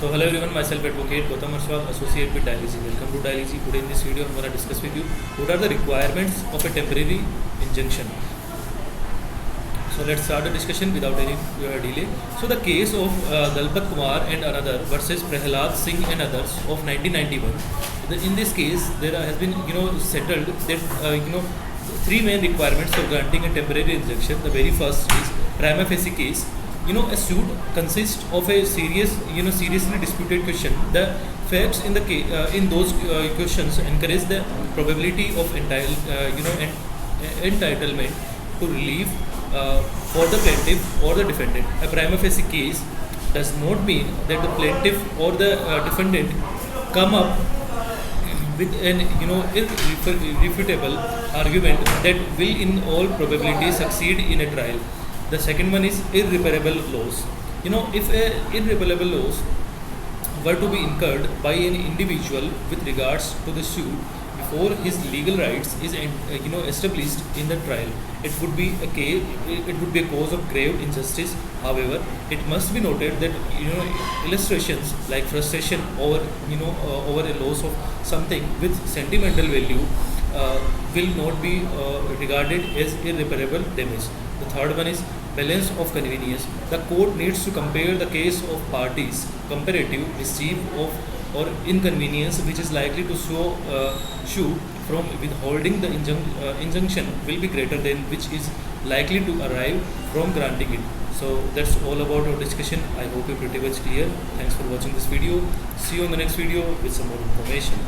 So hello everyone, myself advocate Gautam Arswal, associate with Dialyzy. Welcome to Dialyzy. Today in this video I'm going to discuss with you what are the requirements of a temporary injunction. So let's start the discussion without any delay. So the case of Dalpat Kumar and another versus Prahlad Singh and others of 1991. In this case there has been settled that three main requirements for granting a temporary injunction. The very first is prima facie case. A suit consists of a seriously disputed question. The facts in the in those questions encourage the probability of entitlement to relief for the plaintiff or the defendant. A prima facie case does not mean that the plaintiff or the defendant come up with an irrefutable argument that will in all probability succeed in a trial. The second one is irreparable loss. If irreparable loss were to be incurred by an individual with regards to the suit before his legal rights is established in the trial, it would be a cause of grave injustice. However, it must be noted that illustrations like frustration over over a loss of something with sentimental value will not be regarded as irreparable damage. The third one is balance of convenience. The court needs to compare the case of parties comparative mischief of or inconvenience which is likely to show from withholding the injunction will be greater than which is likely to arrive from granting it. So that's all about our discussion. I hope you're pretty much clear. Thanks for watching this video. See you in the next video with some more information.